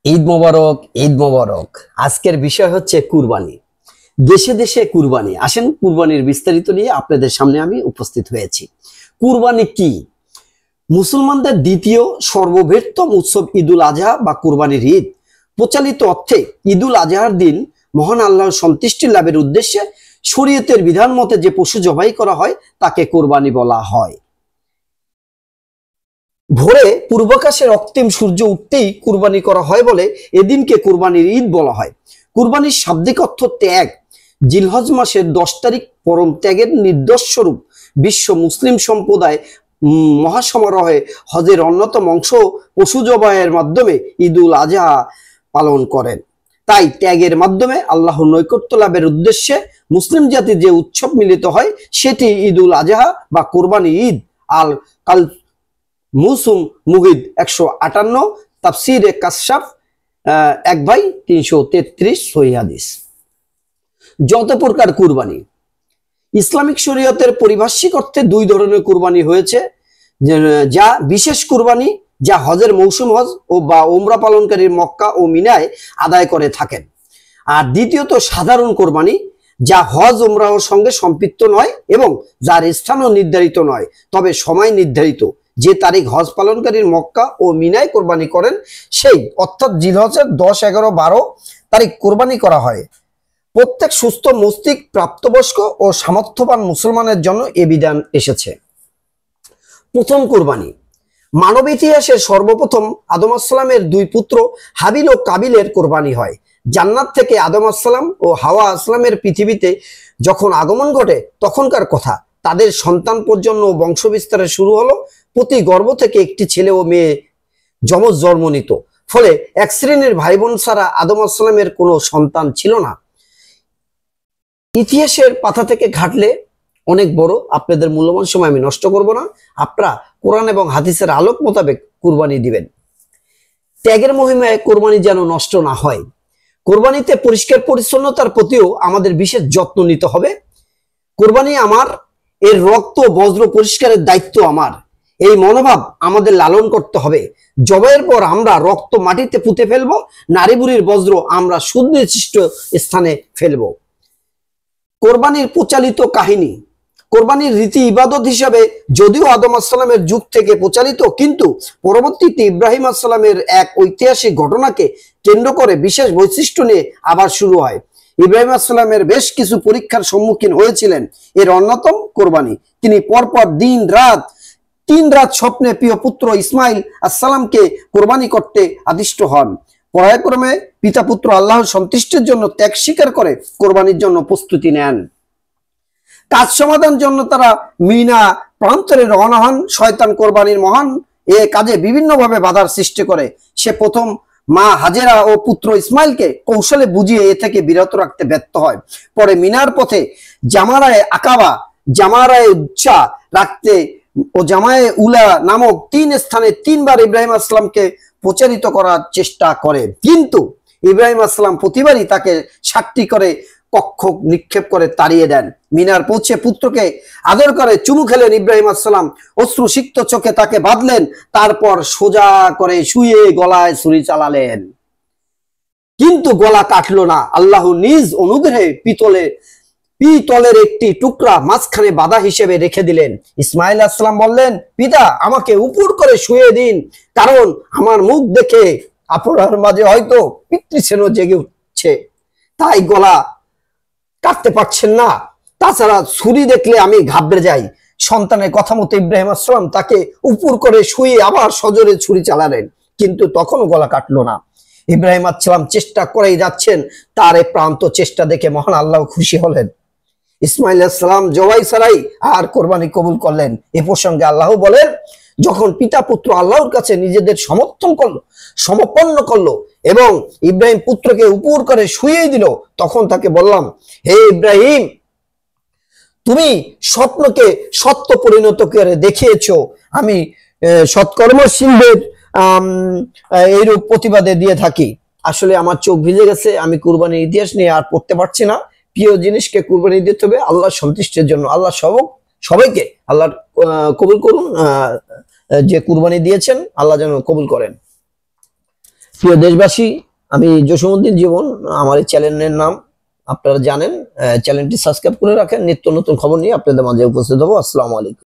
ঈদ মোবারক, ঈদ মোবারক। আজকের বিষয় হচ্ছে কুরবানি। দেশে দেশে কুরবানি। আসেন কুরবানির বিস্তারিত নিয়ে আপনাদের সামনে আমি উপস্থিত হয়েছি। কুরবানি কি? মুসলমানদের দ্বিতীয় সর্ববৃহত্তম উৎসব ঈদুল আজহা বা কুরবানির ঈদ। প্রচলিত অর্থে ঈদুল আজহার দিন মহান আল্লাহর সন্তুষ্টি লাভের উদ্দেশ্যে শরীয়তের বিধান মতে যে পশু জবাই করা হয় তাকে কুরবানি বলা হয়। ভোরে পূর্বাকাশে রক্তিম সূর্য উঠতেই কুরবানি করা হয় বলে এদিনকে কুরবানির ঈদ বলা হয়। কুরবানির শাব্দিক অর্থ ত্যাগ। জিলহজ মাসের 10 তারিখ পরম ত্যাগের নিদর্শস্বরূপ বিশ্ব মুসলিম সম্প্রদায় মহাসমারোহে হজের অন্যতম অংশ পশু জবাইয়ের মাধ্যমে ঈদুল আজহা পালন করেন। তাই ত্যাগের মাধ্যমে আল্লাহর নৈকট্য লাভের উদ্দেশ্যে মুসলিম জাতি যে উৎসব মিলিত হয় সেটি ঈদুল আজহা বা কুরবানি ঈদ। আল কাল মুসুম মুগিদ 158, তাফসিরে কাশাফ 1/333 সহিহ হাদিস। যত প্রকার কুরবানি। ইসলামিক শরীয়তের পারিভাষিক অর্থে দুই ধরনের কুরবানি হয়েছে, যা বিশেষ কুরবানি যা হজের মৌসুম হজ ও বা ওমরা পালনকারীর মক্কা ও মিনায় আদায় করে থাকেন, আর দ্বিতীয়ত সাধারণ কুরবানি যা হজ ওমরাহর সঙ্গে সম্পৃক্ত নয় এবং যার স্থানও নির্ধারিত নয়, তবে সময় নির্ধারিত। যে তারিখ হজ পালনকারীর মক্কা ও মিনায় কোরবানি করেন সেই অর্থাৎ জিলহজের 10, 11, 12 তারিখ কোরবানি করা হয়। প্রত্যেক সুস্থ মস্তিষ্ক প্রাপ্তবয়স্ক ও সামর্থ্যবান মুসলমানের জন্য এ বিধান এসেছে। প্রথম কোরবানি। মানব ইতিহাসের সর্বপ্রথম আদম আসসালামের দুই পুত্র হাবিল ও কাবিলের কোরবানি হয়। জান্নাত থেকে আদম আসসালাম ও হাওয়া আসসালামের পৃথিবীতে যখন আগমন ঘটে তখনকার কথা। তাদের সন্তান প্রজন্ম ও বংশ বিস্তারের শুরু হলো। প্রতি গর্ভ থেকে একটি ছেলে ও মেয়ে যমজ জন্ম নিত। ফলে এক শ্রেণীর ভাই বোন ছাড়া আদম আসসালামের কোনো সন্তান ছিল না। ইতিহাসের পাতা থেকে ঘাটলে অনেক বড়, আপনাদের মূল্যবান সময় আমি নষ্ট করব না। আপনারা কোরআন এবং হাদিসের আলোক মোতাবেক কুরবানি দিবেন। ত্যাগের মহিমায় কোরবানি যেন নষ্ট না হয়। কোরবানিতে পরিষ্কার পরিচ্ছন্নতার প্রতিও আমাদের বিশেষ যত্ন নিতে হবে। কোরবানি আমার, এর রক্ত বজ্র পরিষ্কারের দায়িত্ব আমার, এই মনোভাব আমাদের লালন করতে হবে। জবাইয়ের পর আমরা রক্ত মাটিতে পুঁতে ফেলবো, নারী বুড়ির বজ্র আমরা সুনির্দিষ্ট স্থানে ফেলবো। কোরবানির প্রচলিত কাহিনী। কোরবানির রীতি ইবাদত হিসাবে যদিও আদম আসসালামের যুগ থেকে প্রচালিত, কিন্তু পরবর্তীতে ইব্রাহিম আসসালামের এক ঐতিহাসিক ঘটনাকে কেন্দ্র করে বিশেষ বৈশিষ্ট্য নিয়ে আবার শুরু হয়। ইব্রাহিম আসসালামের বেশ কিছু পরীক্ষার সম্মুখীন হয়েছিলেন। এর অন্যতম কোরবানি। তিনি পরপর 3 রাত স্বপ্নে প্রিয় পুত্র ইসমাইল আসসালামকে কোরবানি করতে আদিষ্ট হন। পর্যায়ক্রমে পিতা পুত্র আল্লাহর সন্তুষ্টির জন্য ত্যাগ স্বীকার করে কোরবানির জন্য প্রস্তুতি নেন। কাজ সমাধানের জন্য তারা মিনা প্রান্তরে রওনা হন। শয়তান কোরবানির মহান এ কাজে বিভিন্নভাবে বাধার সৃষ্টি করে। সে প্রথম মা হাজেরা ও পুত্র ইসমাইলকে কৌশলে বুঝিয়ে এ থেকে বিরত রাখতে ব্যর্থ হয়। পরে মিনার পথে জামারায়ে আকাবা, জামারায়ে উচ্চা রাখতে ও জামায়ে উলা নামক 3 স্থানে 3 বার ইব্রাহিম আসসালামকে প্রচারিত করার চেষ্টা করে, কিন্তু ইব্রাহিম আসসালাম প্রতিবারই তাকে 7টি করে কক্ষ নিক্ষেপ করে তাড়িয়ে দেন। মিনার পৌঁছে পুত্রকে আদর করে চুমু খেলেন ইব্রাহিম আসসালাম। অশ্রুসিক্ত চোখে তাকে বাঁধলেন, তারপর সোজা করে শুয়ে গলায় ছুরি চালালেন, কিন্তু গলা কাটলো না। আল্লাহ নিজ অনুগ্রহে পিতলের একটি টুকরা মাঝখানে বাধা হিসেবে রেখে দিলেন। ইসমাইল আসসালাম বললেন, পিতা আমাকে উপর করে শুয়ে দিন, কারণ আমার মুখ দেখে আপনার মাঝে হয়তো পিতৃস্নেহ জেগে উঠছে, তাই গলা কাটতে পারছেন না। তাছাড়া ছুরি দেখলে আমি ঘাবড়ে যাই। সন্তানের কথা মতো ইব্রাহিম আসসালাম তাকে উপর করে শুয়ে আবার সজোরে ছুরি চালালেন, কিন্তু তখনও গলা কাটলো না। ইব্রাহিম আসসালাম চেষ্টা করেই যাচ্ছেন। তার এই প্রান্ত চেষ্টা দেখে মহান আল্লাহ খুশি হলেন। ইসমাইল আসসালাম জবাই ছাড়াই আর কোরবানি কবুল করলেন। এ প্রসঙ্গে আল্লাহ বলেন, যখন পিতা পুত্র আল্লাহর কাছে নিজেদের সমর্পণ করলো এবং ইব্রাহিম পুত্রকে উপর করে শুয়েই দিল, তখন তাকে বললাম, হে ইব্রাহিম, তুমি স্বপ্নকে সত্য পরিণত করে দেখিয়েছো। আমি সৎকর্মশীলদের এইরূপ প্রতিবাদে দিয়ে থাকি। আসলে আমার চোখ ভিজে গেছে, আমি কুরবানির ইতিহাস নিয়ে আর পড়তে পারছি না। প্রিয় জিনিসকে কুরবানি দিতে হবে আল্লাহর সন্তুষ্টির জন্য। আল্লাহ সবাইকে আল্লাহ কবুল করুন। যে কুরবানি দিয়েছেন আল্লাহ যেন কবুল করেন। প্রিয় দেশবাসী, আমি জসীমউদ্দিন জীবন, আমার এই চ্যানেলের নাম আপনারা জানেন। চ্যানেলটি সাবস্ক্রাইব করে রাখেন, নিত্য নতুন খবর নিয়ে আপনাদের মাঝে উপস্থিত হবো। আসসালামু আলাইকুম।